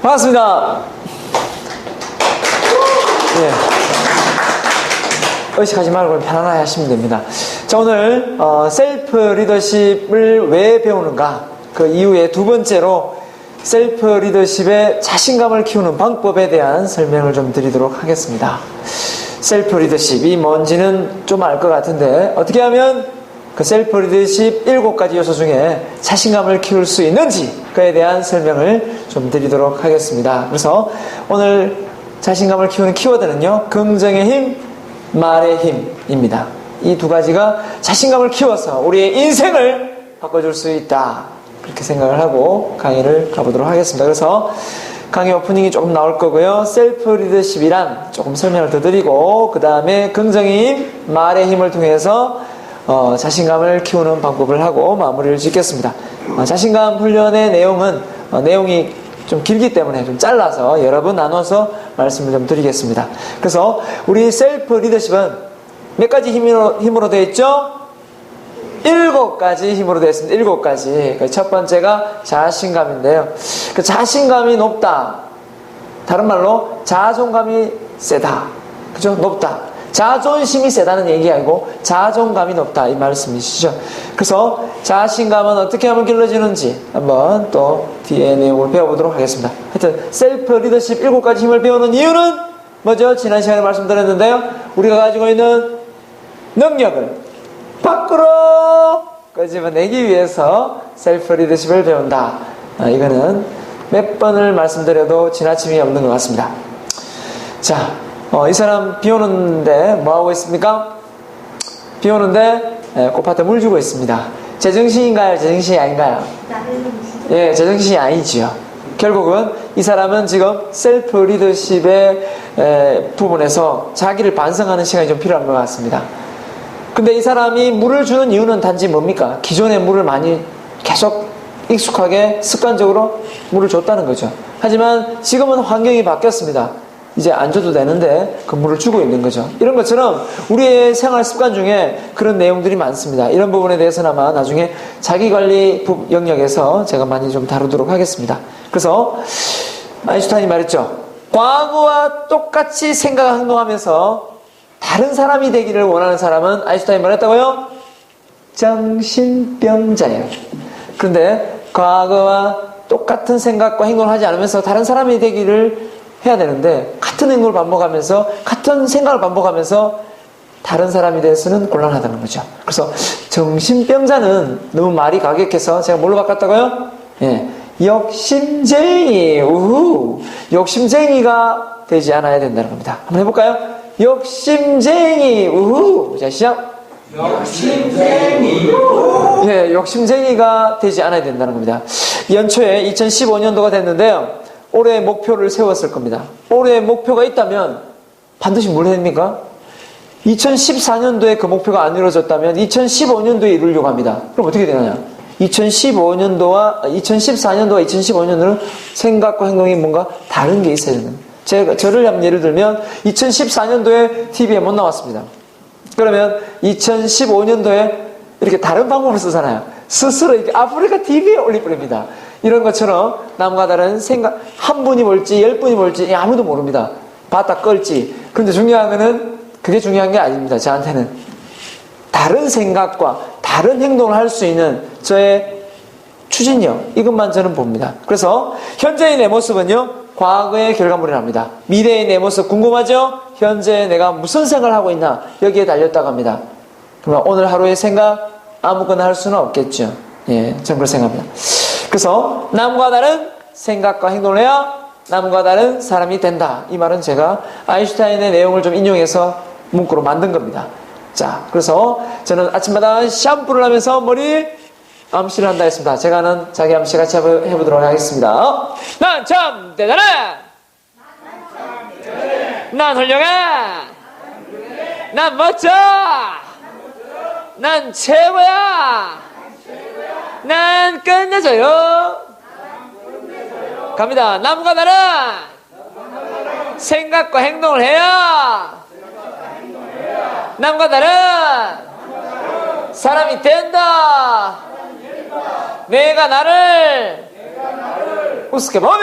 반갑습니다. 예. 의식하지 말고 편안하게 하시면 됩니다. 자, 오늘 셀프 리더십을 왜 배우는가, 그 이후에 두 번째로 셀프 리더십의 자신감을 키우는 방법에 대한 설명을 좀 드리도록 하겠습니다. 셀프 리더십이 뭔지는 좀 알 것 같은데, 어떻게 하면 그 셀프 리더십 7가지 요소 중에 자신감을 키울 수 있는지, 그에 대한 설명을 좀 드리도록 하겠습니다. 그래서 오늘 자신감을 키우는 키워드는요, 긍정의 힘, 말의 힘입니다. 이 두 가지가 자신감을 키워서 우리의 인생을 바꿔줄 수 있다, 그렇게 생각을 하고 강의를 가보도록 하겠습니다. 그래서 강의 오프닝이 조금 나올 거고요. 셀프 리더십이란 조금 설명을 더 드리고, 그 다음에 긍정의 힘, 말의 힘을 통해서 자신감을 키우는 방법을 하고 마무리를 짓겠습니다. 자신감 훈련의 내용이 좀 길기 때문에 좀 잘라서 여러 번 나눠서 말씀을 좀 드리겠습니다. 그래서 우리 셀프 리더십은 몇 가지 힘으로 되어 있죠? 7가지 힘으로 되어 있습니다. 7가지. 첫 번째가 자신감인데요. 그 자신감이 높다, 다른 말로 자존감이 세다, 그죠? 높다. 자존심이 세다는 얘기 아니고 자존감이 높다, 이 말씀이시죠. 그래서 자신감은 어떻게 하면 길러지는지 한번 또 뒤에 내용을 배워보도록 하겠습니다. 하여튼 셀프 리더십 7가지 힘을 배우는 이유는 뭐죠? 지난 시간에 말씀드렸는데요, 우리가 가지고 있는 능력을 밖으로 끄집어내기 위해서 셀프 리더십을 배운다. 이거는 몇 번을 말씀드려도 지나침이 없는 것 같습니다. 자, 이 사람 비 오는데 뭐하고 있습니까? 비 오는데 꽃밭에 물 주고 있습니다. 제정신인가요? 제정신이 아닌가요? 예, 제정신이 아니지요. 결국은 이 사람은 지금 셀프 리더십의 부분에서 자기를 반성하는 시간이 좀 필요한 것 같습니다. 근데 이 사람이 물을 주는 이유는 단지 뭡니까? 기존에 물을 많이 계속 익숙하게 습관적으로 물을 줬다는 거죠. 하지만 지금은 환경이 바뀌었습니다. 이제 안 줘도 되는데 그 물을 주고 있는 거죠. 이런 것처럼 우리의 생활 습관 중에 그런 내용들이 많습니다. 이런 부분에 대해서는 아마 나중에 자기관리 영역에서 제가 많이 좀 다루도록 하겠습니다. 그래서 아인슈타인이 말했죠. 과거와 똑같이 생각 행동하면서 다른 사람이 되기를 원하는 사람은, 아인슈타인이 말했다고요? 정신병자예요. 그런데 과거와 똑같은 생각과 행동을 하지 않으면서 다른 사람이 되기를 해야 되는데, 같은 행동을 반복하면서 같은 생각을 반복하면서 다른 사람이 돼서는 곤란하다는 거죠. 그래서 정신병자는 너무 말이 가격해서 제가 뭘로 바꿨다고요? 예, 욕심쟁이. 우후, 욕심쟁이가 되지 않아야 된다는 겁니다. 한번 해볼까요? 욕심쟁이. 우후. 자, 시작. 욕심쟁이. 예, 욕심쟁이가 되지 않아야 된다는 겁니다. 연초에 2015년도가 됐는데요, 올해 목표를 세웠을 겁니다. 올해 목표가 있다면 반드시 뭘 해야 됩니까? 2014년도에 그 목표가 안 이루어졌다면 2015년도에 이루려고 합니다. 그럼 어떻게 되느냐? 2014년도와 2015년도는 생각과 행동이 뭔가 다른 게 있어야 되는 거예요. 저를 한번 예를 들면 2014년도에 TV에 못 나왔습니다. 그러면 2015년도에 이렇게 다른 방법을 쓰잖아요. 스스로 이렇게 아프리카 TV에 올려버립니다. 이런 것처럼 남과 다른 생각, 한 분이 뭘지 10분이 뭘지 아무도 모릅니다. 바닥 끌지. 그런데 중요한 거는 그게 중요한 게 아닙니다. 저한테는 다른 생각과 다른 행동을 할 수 있는 저의 추진력, 이것만 저는 봅니다. 그래서 현재의 내 모습은요, 과거의 결과물이랍니다. 미래의 내 모습 궁금하죠? 현재 내가 무슨 생각을 하고 있나, 여기에 달렸다고 합니다. 그러면 오늘 하루의 생각 아무거나 할 수는 없겠죠. 예, 저는 그렇게 생각합니다. 그래서 남과 다른 생각과 행동을 해야 남과 다른 사람이 된다. 이 말은 제가 아인슈타인의 내용을 좀 인용해서 문구로 만든 겁니다. 자, 그래서 저는 아침마다 샴푸를 하면서 머리 암시를 한다 했습니다. 제가 하는 자기 암시 같이 해보도록 하겠습니다. 난 참 대단해! 난 훌륭해! 난 멋져! 난 최고야! 난 끝내줘요! 갑니다. 남과 다른 생각과 행동을 해야 남과 다른 사람이 된다. 내가 나를 우습게 보면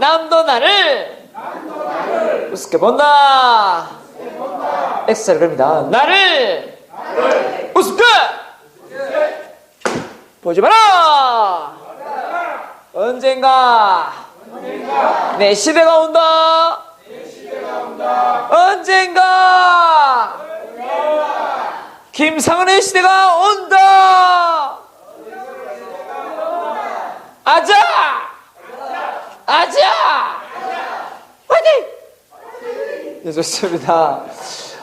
남도 나를 우습게 본다. X자를 그립니다. 나를 우습게 보지 마라. 언젠가 내 시대가 온다. 언젠가 김상은의 시대가 온다. 아자! 아자! 화이팅! 네, 좋습니다.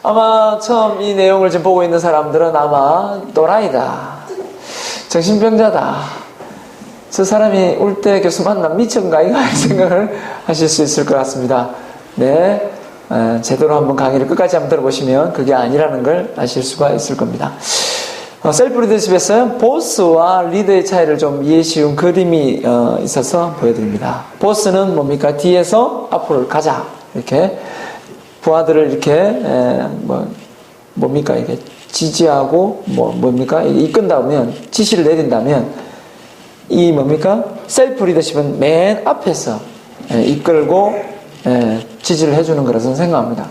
아마 처음 이 내용을 지금 보고 있는 사람들은 아마 또라이다, 정신병자다, 저 사람이 올 때 교수 만나면 미쳤는가 이거 생각을 하실 수 있을 것 같습니다. 네, 제대로 한번 강의를 끝까지 한번 들어보시면 그게 아니라는 걸 아실 수가 있을 겁니다. 셀프 리더십에서 보스와 리더의 차이를 좀 이해 쉬운 그림이 있어서 보여드립니다. 보스는 뭡니까? 뒤에서 앞으로 가자, 이렇게 부하들을 이렇게 뭡니까? 이게 지지하고 뭡니까? 이끈다면, 지시를 내린다면, 이 뭡니까? 셀프 리더십은 맨 앞에서 이끌고 지지를 해주는 거라고 저는 생각합니다.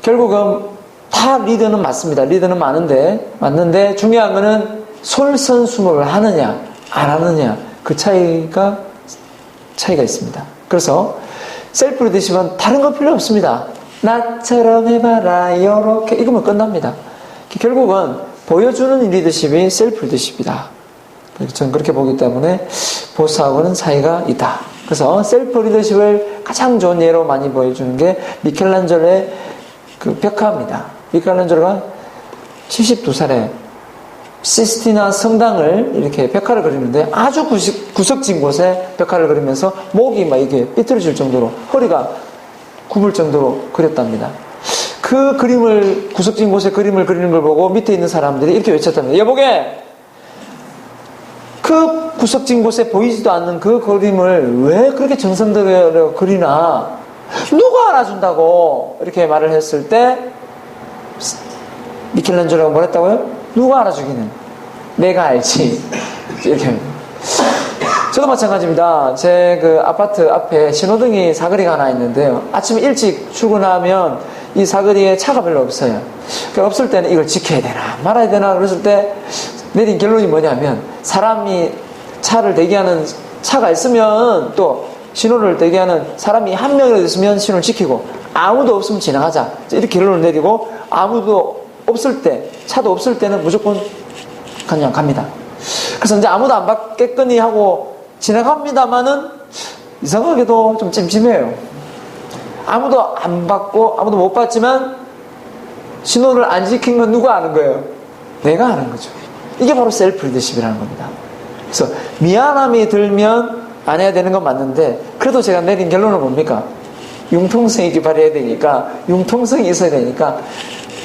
결국은 다 리더는 맞습니다. 리더는 맞는데 중요한 거는 솔선수범을 하느냐 안 하느냐, 그 차이가 있습니다. 그래서 셀프 리더십은 다른 거 필요 없습니다. 나처럼 해봐라 요렇게 이거면 끝납니다. 결국은 보여주는 리더십이 셀프 리더십이다. 저는 그렇게 보기 때문에 보스하고는 차이가 있다. 그래서 셀프 리더십을 가장 좋은 예로 많이 보여주는 게 미켈란젤로의 그 벽화입니다. 미켈란젤로가 72살에 시스티나 성당을 이렇게 벽화를 그리는데 아주 구석진 곳에 벽화를 그리면서 목이 막 이게 삐뚤어질 정도로, 허리가 굽을 정도로 그렸답니다. 그 그림을, 구석진 곳에 그림을 그리는 걸 보고 밑에 있는 사람들이 이렇게 외쳤답니다. 여보게, 그 구석진 곳에 보이지도 않는 그 그림을 왜 그렇게 정성 들여 그리나? 누가 알아준다고? 이렇게 말을 했을 때 미켈란젤로가 뭐랬다고요? 누가 알아주기는? 내가 알지. 이렇게. 저도 마찬가지입니다. 제 그 아파트 앞에 신호등이 사거리가 하나 있는데요. 아침 일찍 출근하면 이 사거리에 차가 별로 없어요. 그러니까 없을 때는 이걸 지켜야 되나 말아야 되나 그랬을 때 내린 결론이 뭐냐면, 사람이 차를 대기하는 차가 있으면, 또 신호를 대기하는 사람이 한 명이라도 있으면 신호를 지키고, 아무도 없으면 지나가자, 이렇게 결론을 내리고, 아무도 없을 때, 차도 없을 때는 무조건 그냥 갑니다. 그래서 이제 아무도 안 받겠거니 하고 지나갑니다만은 이상하게도 좀 찜찜해요. 아무도 안 받고 아무도 못 받지만 신호를 안 지킨 건 누가 아는 거예요? 내가 아는 거죠. 이게 바로 셀프 리더십이라는 겁니다. 그래서 미안함이 들면 안 해야 되는 건 맞는데, 그래도 제가 내린 결론은 뭡니까? 융통성이 기발해야 되니까, 융통성이 있어야 되니까,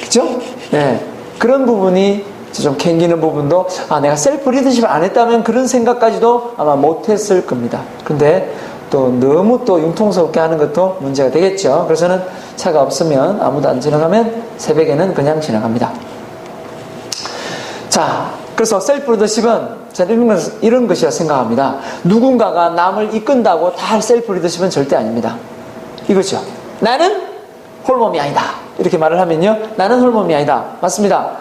그죠? 네. 그런 부분이 좀 캥기는 부분도, 내가 셀프 리더십을 안 했다면 그런 생각까지도 아마 못 했을 겁니다. 근데 또 너무 또 융통성 없게 하는 것도 문제가 되겠죠. 그래서는 차가 없으면, 아무도 안 지나가면 새벽에는 그냥 지나갑니다. 자, 그래서 셀프 리더십은 저는 이런 것이라 생각합니다. 누군가가 남을 이끈다고 다 셀프 리더십은 절대 아닙니다. 이거죠. 나는 홀몸이 아니다, 이렇게 말을 하면요, 나는 홀몸이 아니다. 맞습니다.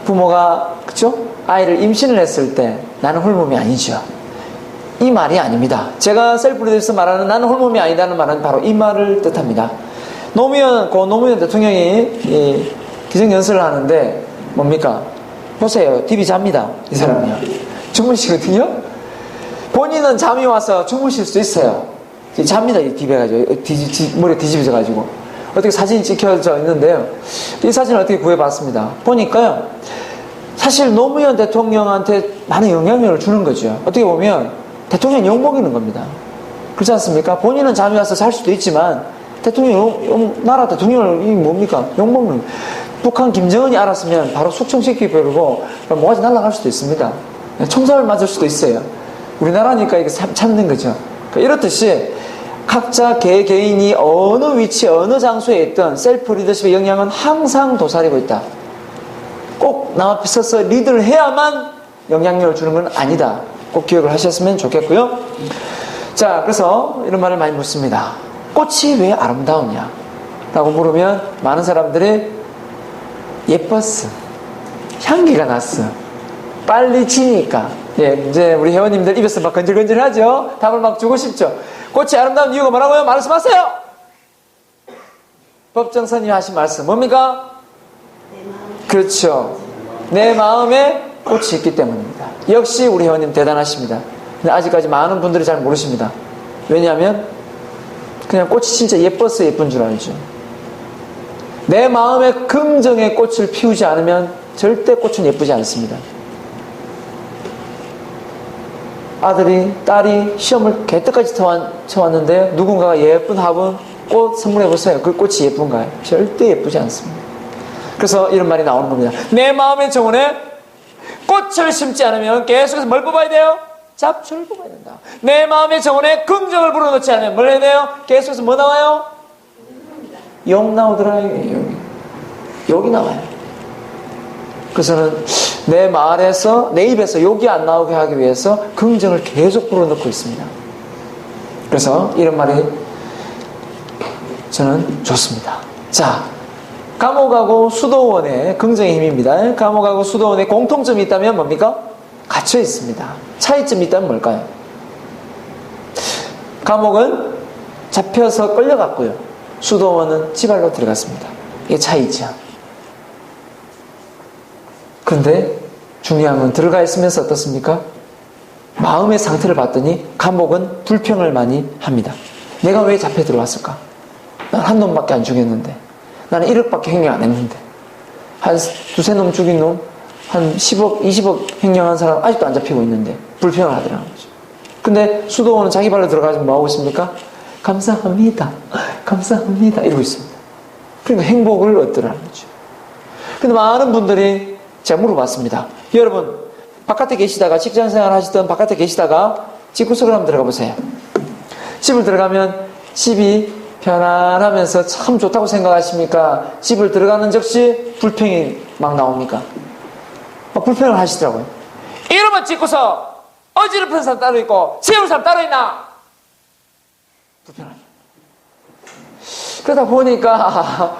부모가, 그쵸? 아이를 임신을 했을 때 나는 홀몸이 아니죠. 이 말이 아닙니다. 제가 셀프 리더십에서 말하는 나는 홀몸이 아니다는 말은 바로 이 말을 뜻합니다. 노무현 대통령이 기정연설을 하는데 뭡니까? 보세요. TV 잡니다. 이 사람이요. 주무시거든요? 본인은 잠이 와서 주무실 수 있어요. 잡니다. 이 TV에 가지고. 머리에 뒤집어져가지고. 어떻게 사진이 찍혀져 있는데요. 이 사진을 어떻게 구해봤습니다. 보니까요, 사실 노무현 대통령한테 많은 영향력을 주는 거죠. 어떻게 보면 대통령 욕먹이는 겁니다. 그렇지 않습니까? 본인은 잠이 와서 살 수도 있지만 나라 대통령을 뭡니까? 욕먹는 거예요. 북한 김정은이 알았으면 바로 숙청시키고 뭐가지 날아갈 수도 있습니다. 총살을 맞을 수도 있어요. 우리나라니까 이게 참는 거죠. 그러니까 이렇듯이 각자 개인이 어느 위치, 어느 장소에 있던 셀프 리더십의 영향은 항상 도사리고 있다. 꼭 남 앞에 서서 리드를 해야만 영향력을 주는 건 아니다. 꼭 기억을 하셨으면 좋겠고요. 자, 그래서 이런 말을 많이 묻습니다. 꽃이 왜 아름다우냐? 라고 물으면 많은 사람들이 예뻤어. 향기가 났어. 빨리 지니까. 예, 이제 우리 회원님들 입에서 막 건질건질하죠? 답을 막 주고 싶죠? 꽃이 아름다운 이유가 뭐라고요? 말씀하세요! 법정선이 하신 말씀, 뭡니까? 그렇죠. 내 마음에 꽃이 있기 때문입니다. 역시 우리 회원님 대단하십니다. 근데 아직까지 많은 분들이 잘 모르십니다. 왜냐하면 그냥 꽃이 진짜 예뻐서 예쁜 줄 알죠. 내 마음에 긍정의 꽃을 피우지 않으면 절대 꽃은 예쁘지 않습니다. 아들이, 딸이 시험을 개떡같이 쳐왔는데 누군가가 예쁜 화분 꽃 선물해보세요. 그 꽃이 예쁜가요? 절대 예쁘지 않습니다. 그래서 이런 말이 나오는 겁니다. 내 마음의 정원에 꽃을 심지 않으면 계속해서 뭘 뽑아야 돼요? 잡초를 뽑아야 된다. 내 마음의 정원에 긍정을 불어넣지 않으면 뭘 해야 돼요? 계속해서 뭐 나와요? 욕 나오더라요. 욕이 나와요. 그래서는 내 말에서, 내 입에서 욕이 안 나오게 하기 위해서 긍정을 계속 불어넣고 있습니다. 그래서 이런 말이 저는 좋습니다. 자, 감옥하고 수도원의 긍정의 힘입니다. 감옥하고 수도원의 공통점이 있다면 뭡니까? 갇혀 있습니다. 차이점이 있다면 뭘까요? 감옥은 잡혀서 끌려갔고요. 수도원은 지발로 들어갔습니다. 이게 차이죠. 그런데 중요한 건 들어가 있으면서 어떻습니까? 마음의 상태를 봤더니 감옥은 불평을 많이 합니다. 내가 왜 잡혀 들어왔을까? 난 한 놈밖에 안 죽였는데, 나는 1억밖에 횡령 안 했는데, 한 두세 놈 죽인 놈, 한 10억, 20억 횡령한 사람 아직도 안 잡히고 있는데 불평을 하더라는 거죠. 근데 수도원은 자기 발로 들어가서 뭐하고 있습니까? 감사합니다. 감사합니다. 이러고 있습니다. 그러니까 행복을 얻더라는 거죠. 근데 많은 분들이 제가 물어봤습니다. 여러분, 바깥에 계시다가, 직장생활 하시던 바깥에 계시다가 집구석을 한번 들어가 보세요. 집을 들어가면 집이 편안하면서 참 좋다고 생각하십니까? 집을 들어가는 즉시 불평이 막 나옵니까? 막 불평을 하시더라고요. 이러면 집구석 어지럽힌 사람 따로 있고 세운 사람 따로 있나? 불평합니다. 그러다 보니까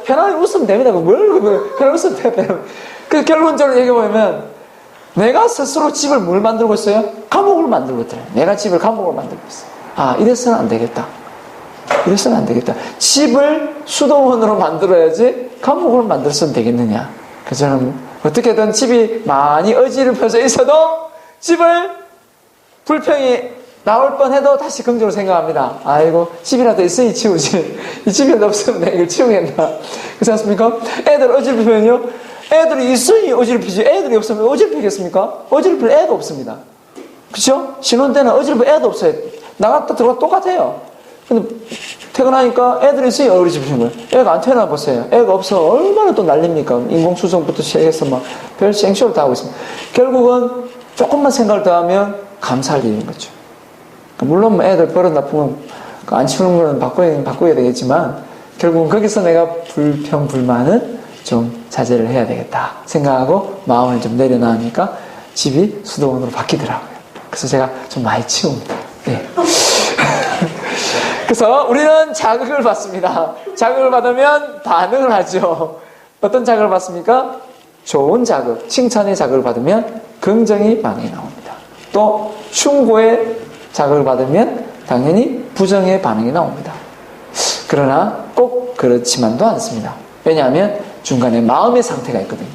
편안하게 웃으면 됩니다. 편안하게 웃으면 돼요. 그래서 결론적으로 얘기해보면 내가 스스로 집을 뭘 만들고 있어요? 감옥을 만들고 있더래요. 내가 집을 감옥을 만들고 있어요. 이래서는 안 되겠다. 이래서는 안 되겠다. 집을 수도원으로 만들어야지 감옥을 만들어서는 되겠느냐. 그래서 저는 어떻게든 집이 많이 어지럽혀져 있어도 집을 불평이 나올 뻔해도 다시 긍정으로 생각합니다. 아이고, 집이라도 있으니 치우지. 이 집이라도 없으면 내가 이걸 치우겠나. 그렇지 않습니까? 애들 어지럽히면요, 애들이 있으니 어지럽히지. 애들이 없으면 어지럽히겠습니까? 어지럽힐 애도 없습니다. 그렇죠? 신혼 때는 어지럽힐 애도 없어요. 나갔다 들어가 똑같아요. 근데 퇴근하니까 애들이 있으니 어지럽히는 거예요. 애가 안 태어나 보세요. 애가 없어 얼마나 또 난립니까? 인공수정부터 시작해서 막 별 생쇼를 다 하고 있습니다. 결국은 조금만 생각을 더 하면 감사할 일인 거죠. 물론 뭐 애들 버릇 나쁘면 안 치우는 거는 바꿔야 되겠지만 결국은 거기서 내가 불평, 불만은 좀 자제를 해야 되겠다 생각하고 마음을 좀 내려놔니까 집이 수도원으로 바뀌더라고요. 그래서 제가 좀 많이 치웁니다. 네. 그래서 우리는 자극을 받습니다. 자극을 받으면 반응을 하죠. 어떤 자극을 받습니까? 좋은 자극, 칭찬의 자극을 받으면 긍정의 반응이 나옵니다. 또 충고의 자극을 받으면 당연히 부정의 반응이 나옵니다. 그러나 꼭 그렇지만도 않습니다. 왜냐하면 중간에 마음의 상태가 있거든요.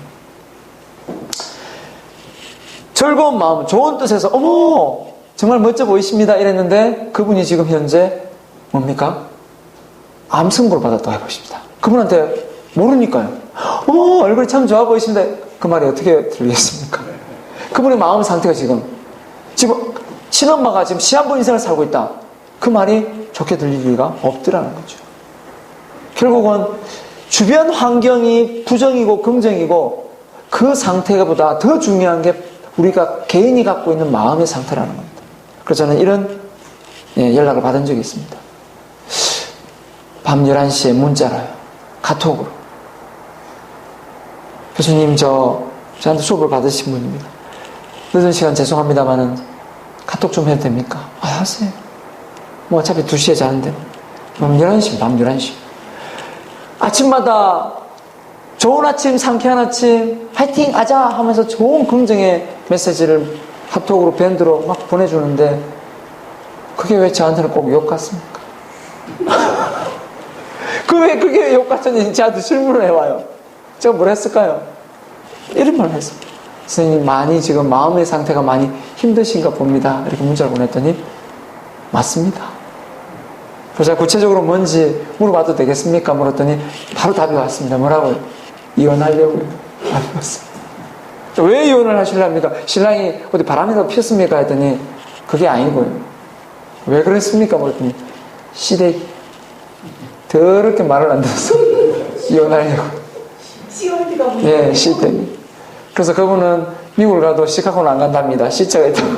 즐거운 마음, 좋은 뜻에서 어머 정말 멋져 보이십니다 이랬는데 그분이 지금 현재 뭡니까? 암 승부를 받았다고 해보십니다. 그분한테 모르니까요. 얼굴이 참 좋아 보이신데 그 말이 어떻게 들리겠습니까? 그분의 마음 상태가 지금 친엄마가 지금 시한부 인생을 살고 있다. 그 말이 좋게 들릴 리가 없더라는 거죠. 결국은 주변 환경이 부정이고 긍정이고 그 상태보다 더 중요한 게 우리가 개인이 갖고 있는 마음의 상태라는 겁니다. 그래서 저는 이런 연락을 받은 적이 있습니다. 밤 11시에 문자로요. 카톡으로. 교수님 저한테 수업을 받으신 분입니다. 늦은 시간 죄송합니다만은 카톡 좀 해도 됩니까? 하세요. 뭐 어차피 2시에 자는데. 밤 11시. 아침마다 좋은 아침, 상쾌한 아침, 화이팅! 하자! 하면서 좋은 긍정의 메시지를 카톡으로, 밴드로 막 보내주는데, 그게 왜 저한테는 꼭 욕 같습니까? 그게 왜 욕 같은지 저한테 질문을 해와요. 제가 뭘 했을까요? 이런 말을 했어요. 선생님, 많이 지금 마음의 상태가 많이 힘드신가 봅니다. 이렇게 문자를 보냈더니, 맞습니다. 그래서 제가 구체적으로 뭔지 물어봐도 되겠습니까? 물었더니, 바로 답이 왔습니다. 뭐라고요? 이혼하려고요. 답이 왔습니다. 왜 이혼을 하시려합니까? 신랑이 어디 바람이라도 피웠습니까? 했더니, 그게 아니고요. 왜 그랬습니까? 물었더니, 시댁, 더럽게 말을 안 들었어. 이혼하려고. 시어머니가 예, 시댁. 그래서 그분은 미국을 가도 시카고는 안 간답니다. 시차가 있다고.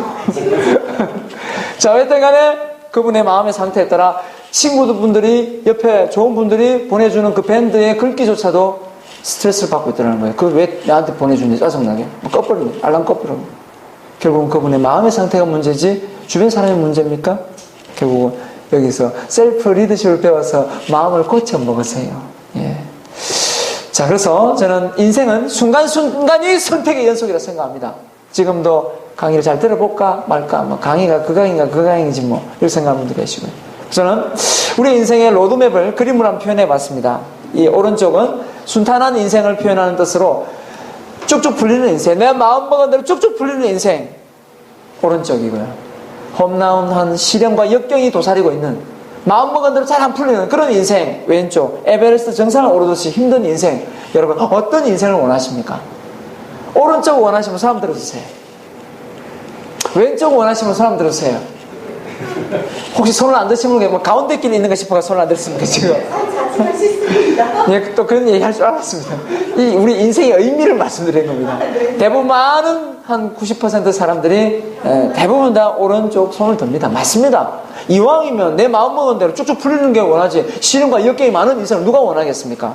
자, 어쨌든 간에 그분의 마음의 상태에 따라 친구분들이 옆에 좋은 분들이 보내주는 그 밴드의 글귀조차도 스트레스를 받고 있다는 거예요. 그 왜 나한테 보내주는지 짜증나게. 꺼버리고, 알람 꺼버리고. 결국은 그분의 마음의 상태가 문제지 주변 사람의 문제입니까? 결국은 여기서 셀프 리더십을 배워서 마음을 고쳐 먹으세요. 예. 자, 그래서 저는 인생은 순간순간이 선택의 연속이라 생각합니다. 지금도 강의를 잘 들어볼까 말까, 뭐 강의가 그 강의인가 그 강의인지 뭐 이렇게 생각하는 분도 계시고요. 저는 우리 인생의 로드맵을 그림으로 한번 표현해 봤습니다. 이 오른쪽은 순탄한 인생을 표현하는 뜻으로 쭉쭉 풀리는 인생, 내 마음먹은 대로 쭉쭉 풀리는 인생, 오른쪽이고요. 험난한 시련과 역경이 도사리고 있는 마음먹은 대로 잘 안 풀리는 그런 인생, 왼쪽 에베레스트 정상을 오르듯이 힘든 인생. 여러분 어떤 인생을 원하십니까? 오른쪽 원하시면 사람 들어주세요. 왼쪽 원하시면 사람 들어주세요. 혹시 손을 안 드시는 게 뭐 가운데 길에 있는가 싶어서 손을 안 들었습니까 지금? 자체가 실수입니다. 예, 또 그런 얘기 할 줄 알았습니다. 이 우리 인생의 의미를 말씀드린 겁니다. 대부분 많은 한 90% 사람들이 대부분 다 오른쪽 손을 듭니다. 맞습니다. 이왕이면 내 마음먹은 대로 쭉쭉 풀리는 게 원하지 시련과 역경이 많은 인생을 누가 원하겠습니까?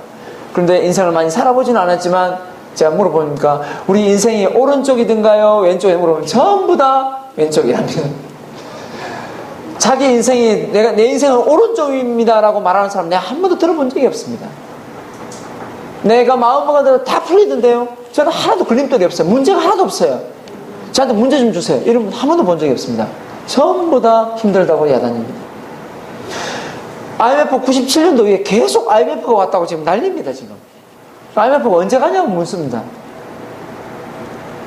그런데 인생을 많이 살아보지는 않았지만 제가 물어보니까 우리 인생이 오른쪽이든가요? 왼쪽에 물어보면 전부 다 왼쪽이랍니다. 자기 인생이 내 인생은 오른쪽입니다라고 말하는 사람 내가 한 번도 들어본 적이 없습니다. 내가 마음먹은 대로 다 풀리던데요. 저는 하나도 걸림돌이 없어요. 문제가 하나도 없어요. 저한테 문제 좀 주세요. 이런 분 한 번도 본 적이 없습니다. 전부 다 힘들다고 야단입니다. IMF 97년도에 계속 IMF가 왔다고 지금 난립니다. 지금 IMF가 언제 가냐고 묻습니다.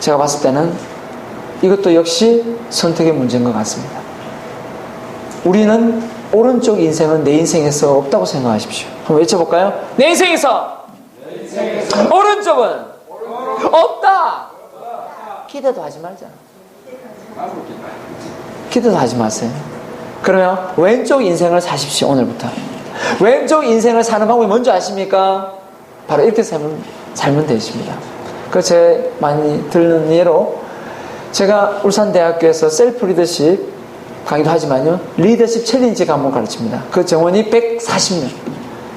제가 봤을 때는 이것도 역시 선택의 문제인 것 같습니다. 우리는 오른쪽 인생은 내 인생에서 없다고 생각하십시오. 한번 외쳐볼까요? 내 인생에서 오른쪽은 없다. 기대도 하지 말자. 기대도 하지 마세요. 그러면 왼쪽 인생을 사십시오. 오늘부터 왼쪽 인생을 사는 방법이 뭔지 아십니까? 바로 이렇게 살면 되십니다. 그 제 많이 듣는 예로 제가 울산대학교에서 셀프 리더십 강의도 하지만요, 리더십 챌린지 과목을 가르칩니다. 그 정원이 140명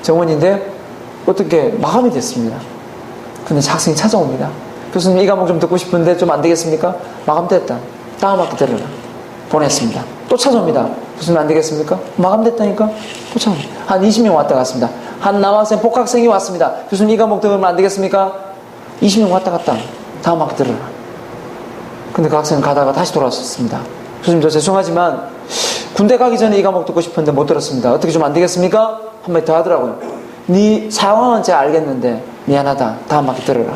정원인데 어떻게 마감이 됐습니다. 근데 학생이 찾아옵니다. 교수님 이 과목 좀 듣고 싶은데 좀 안 되겠습니까? 마감됐다. 다음 학기 들으라. 보냈습니다. 또 찾아옵니다. 교수님 안 되겠습니까? 마감됐다니까? 또 찾아옵니다. 한 20명 왔다 갔습니다. 한 남학생 복학생이 왔습니다. 교수님 이 과목 들으면 안 되겠습니까? 20명 왔다 갔다. 다음 학기 들으라. 근데 그 학생은 가다가 다시 돌아왔습니다. 교수님 저 죄송하지만 군대 가기 전에 이 과목 듣고 싶은데 못 들었습니다. 어떻게 좀 안 되겠습니까? 한마디 더 하더라고요. 네 상황은 제가 알겠는데 미안하다. 다음 학기 들어라.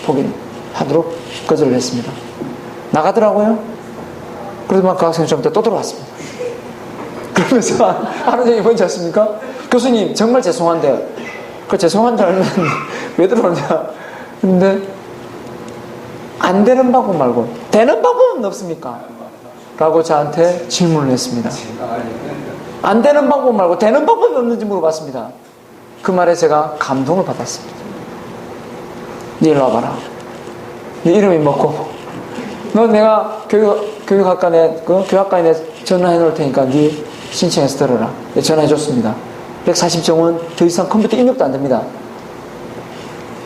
포기하도록 거절을 했습니다. 나가더라고요. 그러더만 그 학생이 좀 이따 또 들어왔습니다. 그러면서 하는 얘기 뭔지 아십니까? 교수님 정말 죄송한데 그 죄송한 줄 알면 왜 들어오냐. 근데 안 되는 방법 말고 되는 방법은 없습니까? 라고 저한테 질문을 했습니다. 안 되는 방법 말고 되는 방법이 없는지 물어봤습니다. 그 말에 제가 감동을 받았습니다. 네 일로 와봐라. 네 이름이 뭐고 너 내가 교육학과에 전화해 놓을 테니까 네 신청해서 들어라. 네, 전화해 줬습니다. 140정은 더 이상 컴퓨터 입력도 안 됩니다.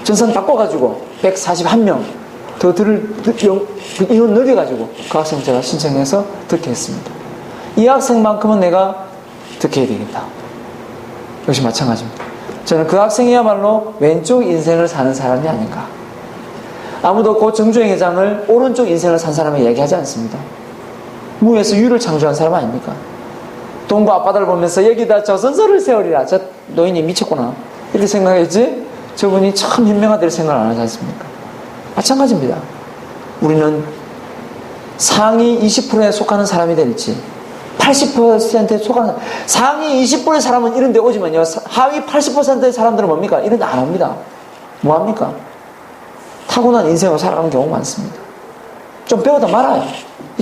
전산 바꿔가지고 141명 더 들을 인원 늘려가지고 그 학생 제가 신청해서 듣게 했습니다. 이 학생만큼은 내가 어떻게 해야 되겠다. 역시 마찬가지입니다. 저는 그 학생이야말로 왼쪽 인생을 사는 사람이 아닌가. 아무도 그 정주행 회장을 오른쪽 인생을 산 사람을 얘기하지 않습니다. 무에서 유를 창조한 사람 아닙니까? 동부 앞바다를 보면서 여기다 저선설을 세우리라. 저 노인이 미쳤구나. 이렇게 생각했지 저분이 참 현명하다고 생각을 안 하지 않습니까? 마찬가지입니다. 우리는 상위 20%에 속하는 사람이 될지 80%에 속하는 상위 20%의 사람은 이런 데 오지만요 하위 80%의 사람들은 뭡니까? 이런 데 안 옵니다. 뭐합니까? 타고난 인생을 살아가는 경우가 많습니다. 좀 배우다 말아요.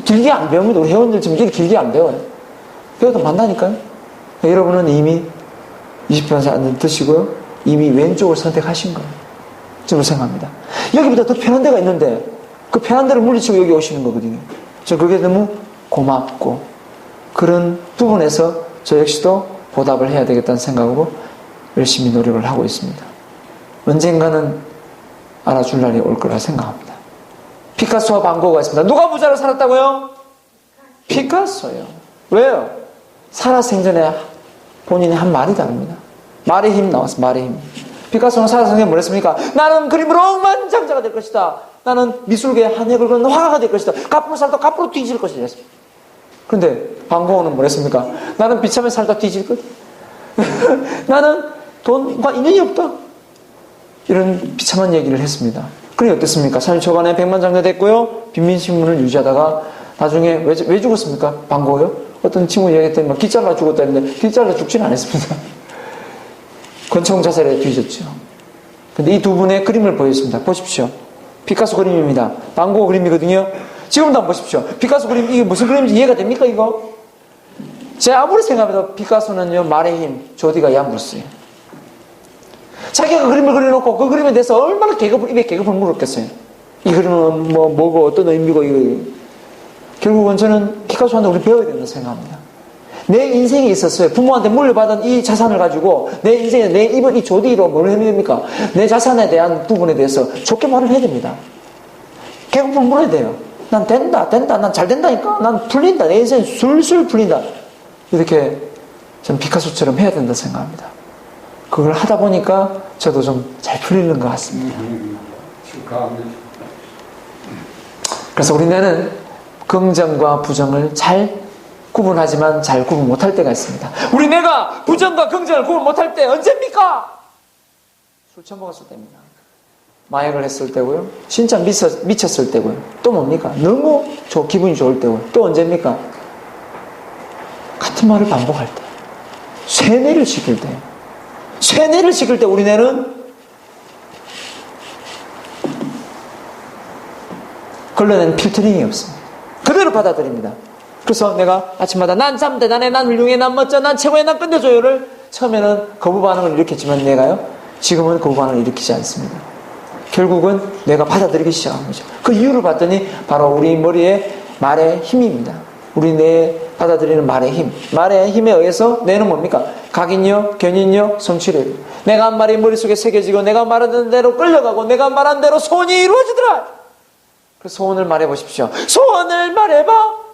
길게 안 배웁니다. 우리 회원들 지금 길게 안 배워요. 배우다 만나니까요. 여러분은 이미 20% 사람들 드시고요. 이미 왼쪽을 선택하신 거예요. 저는 생각합니다. 여기보다 더 편한 데가 있는데 그 편한 데를 물리치고 여기 오시는 거거든요. 저 그게 너무 고맙고 그런 부분에서 저 역시도 보답을 해야 되겠다는 생각으로 열심히 노력을 하고 있습니다. 언젠가는 알아줄 날이 올 거라 생각합니다. 피카소와 반 고흐가 있습니다. 누가 부자로 살았다고요? 피카소요. 왜요? 살아 생전에 본인이 한 말이 다릅니다. 말의 힘 나왔어. 말의 힘. 피카소는 살아 생전에 뭘 했습니까? 나는 그림으로 억만장자가 될 것이다. 나는 미술계의 한 획을 그는 화가가 될 것이다. 가프로 살다 가프로 뒤질 것이다. 그런데 반 고흐는 뭘 했습니까? 나는 비참해 살다 뒤질 것. 나는 돈과 인연이 없다. 이런 비참한 얘기를 했습니다. 그래 어땠습니까? 3일 초반에 백만장자 됐고요. 빈민신문을 유지하다가 나중에 왜 죽었습니까? 반 고흐요? 어떤 친구 얘기했더니 막 기잘라 죽었다 했는데 기잘라 죽지는 않았습니다. 권총 자살에 뒤졌죠. 근데 이 두 분의 그림을 보여줬습니다. 보십시오. 피카소 그림입니다. 반 고흐 그림이거든요. 지금도 한번 보십시오. 피카소 그림 이게 무슨 그림인지 이해가 됩니까 이거? 제가 아무리 생각해도 피카소는요 말의 힘, 조디가 얀브루스예요. 자기가 그림을 그려놓고 그 그림에 대해서 얼마나 입에 계급을 물었겠어요. 이 그림은 뭐고 어떤 의미고 이거. 결국은 저는 피카소한테 우리 배워야 된다고 생각합니다. 내 인생에 있었어요. 부모한테 물려받은 이 자산을 가지고 내 인생에 내 입은 이 조디로 뭘 해야 됩니까? 내 자산에 대한 부분에 대해서 좋게 말을 해야 됩니다. 계급을 물어야 돼요. 난 된다. 난 잘 된다니까. 난 풀린다. 내 인생 술술 풀린다. 이렇게 저는 피카소처럼 해야 된다고 생각합니다. 그걸 하다 보니까 저도 좀 잘 풀리는 것 같습니다. 그래서 우리는 긍정과 부정을 잘 구분하지만 잘 구분 못할 때가 있습니다. 우리 내가 부정과 긍정을 구분 못할 때 언제입니까? 술 처먹었을 때입니다. 마약을 했을 때고요. 진짜 미쳤을 때고요. 또 뭡니까? 너무 기분이 좋을 때고요. 또 언제입니까? 같은 말을 반복할 때. 쇠뇌를 시킬 때. 쇠뇌를 시킬 때 우리 뇌는 걸러낸 필터링이 없습니다. 그대로 받아들입니다. 그래서 내가 아침마다 난 참 대단해, 난 훌륭해, 난 멋져, 난 최고야, 난 끝내줘요를 처음에는 거부 반응을 일으켰지만 내가요 지금은 거부 반응을 일으키지 않습니다. 결국은 내가 받아들이기 시작한 거죠. 그 이유를 봤더니 바로 우리 머리에 말의 힘입니다. 우리 뇌에 받아들이는 말의 힘. 말의 힘에 의해서 뇌는 뭡니까? 각인력, 견인력, 성취력. 내가 한 말이 머릿속에 새겨지고 내가 말하는 대로 끌려가고 내가 말한 대로 소원이 이루어지더라. 그 소원을 말해보십시오. 소원을 말해봐.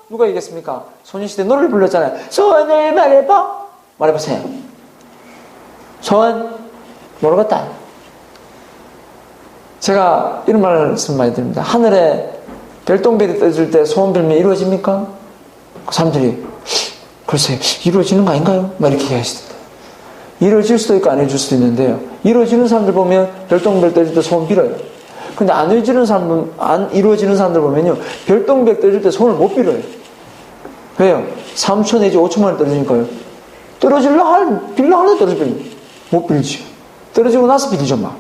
누가 얘기했습니까? 소녀시대 노래를 불렀잖아요. 소원을 말해봐. 말해보세요. 소원 모르겠다. 제가 이런 말씀 많이 드립니다. 하늘에 별똥별이 떠질 때 소원 빌면 이루어집니까? 그 사람들이 글쎄 이루어지는 거 아닌가요? 막 이렇게 얘기하시던데. 이루어질 수도 있고 안 이루어질 수도 있는데요. 이루어지는 사람들 보면 별똥별 떠질 때 소원 빌어요. 근데 안 이루어지는 사람들 보면요. 별똥별 떠질 때 소원을 못 빌어요. 왜요? 3초 내지 5초 만에 떨어지니까요. 빌려 하려 떨어지면 못 빌지. 떨어지고 나서 빌리죠 막.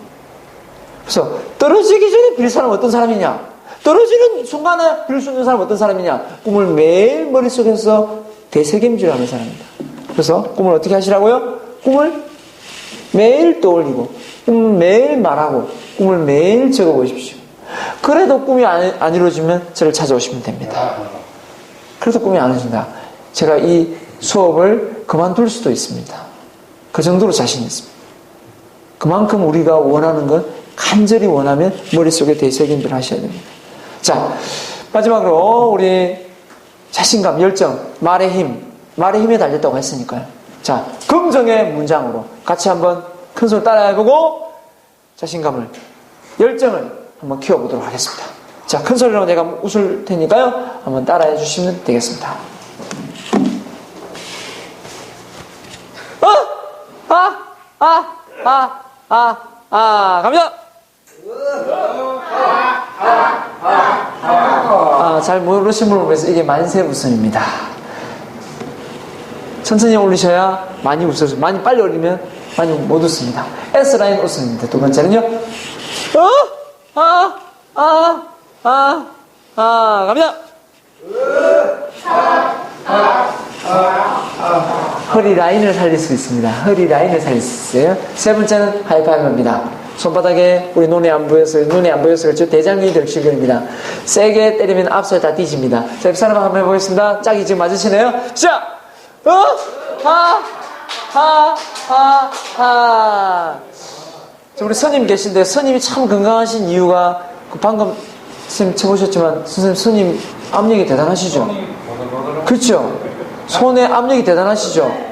그래서 떨어지기 전에 빌 사람은 어떤 사람이냐? 떨어지는 순간에 빌 수 있는 사람은 어떤 사람이냐? 꿈을 매일 머릿속에서 되새김질하는 사람입니다. 그래서 꿈을 어떻게 하시라고요? 꿈을 매일 떠올리고 꿈을 매일 말하고 꿈을 매일 적어보십시오. 그래도 꿈이 안 이루어지면 저를 찾아오시면 됩니다. 그래도 꿈이 안 이루어진다. 제가 이 수업을 그만둘 수도 있습니다. 그 정도로 자신이 있습니다. 그만큼 우리가 원하는 건 간절히 원하면 머릿속에 되새김질 하셔야 됩니다. 자, 마지막으로 우리 자신감, 열정, 말의 힘에 달렸다고 했으니까요. 자, 긍정의 문장으로 같이 한번 큰 소리 따라해보고 자신감을, 열정을 한번 키워보도록 하겠습니다. 자, 큰 소리로 내가 웃을 테니까요. 한번 따라해 주시면 되겠습니다. 갑니다. 잘 모르신 분을 위해서 이게 만세부선입니다. 천천히 올리셔야 많이 웃어요. 많이 빨리 올리면 많이 못 웃습니다. S라인 웃음입니다. 두 번째는요. 갑니다. 허리 라인을 살릴 수 있습니다. 허리 라인을 살릴 수 있어요. 세 번째는 하이파이브입니다. 손바닥에 우리 눈이 안 보여서 그렇죠. 대장근이 들출근입니다. 세게 때리면 앞살 다 뒤집니다. 자, 사람 한번 해보겠습니다. 짝이 지금 맞으시네요. 시작! 자, 우리 스님 계신데 스님이 참 건강하신 이유가 방금 선생님 쳐보셨지만 선생님 압력이 대단하시죠? 그렇죠? 손에 압력이 대단하시죠?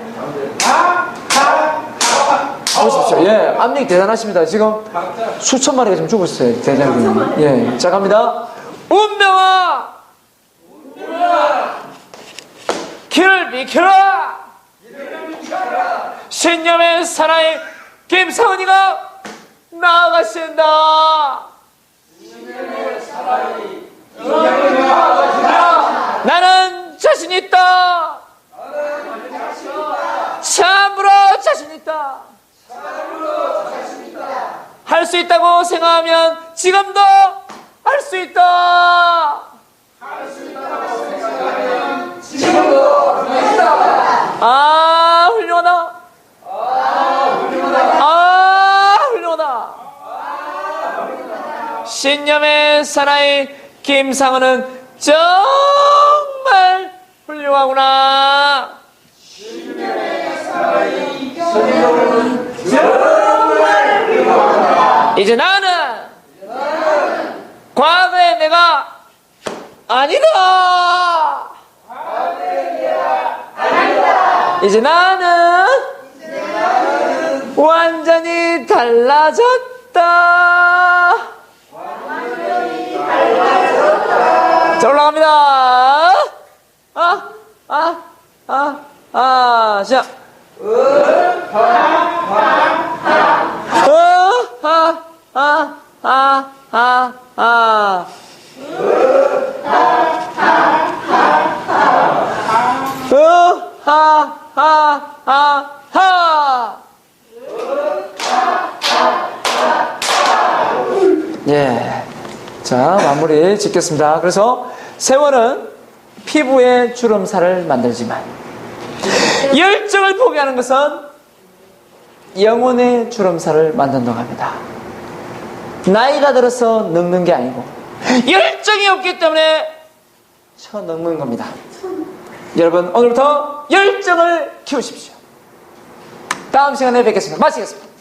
보십시오. 예, 압력이 대단하십니다. 지금 수천 마리가 지금 죽었어요. 대장균. 예, 자 갑니다. 운명아, 길을 비켜라. 신념의 사나이 김상은이가 나아가신다. 나는 자신 있다. 참으로 자신 있다. 할 수 있다고 생각하면 지금도 할 수 있다. 훌륭하다. 훌륭하다. 신념의 사나이 김상은은 정말 훌륭하구나. 신념의 사나이 김상은은 정말 훌륭하구나. 이제 나는 과거의 내가 아니다. 이제 나는 완전히 달라졌다. 자, 올라갑니다. 시작. 예. 자, 마무리 짓겠습니다. 그래서 세월은 피부에 주름살을 만들지만 열정을 포기하는 것은 영혼의 주름살을 만든다고 합니다. 나이가 들어서 늙는 게 아니고 열정이 없기 때문에 늙는 겁니다. 여러분, 오늘부터 열정을 키우십시오. 다음 시간에 뵙겠습니다. 마치겠습니다.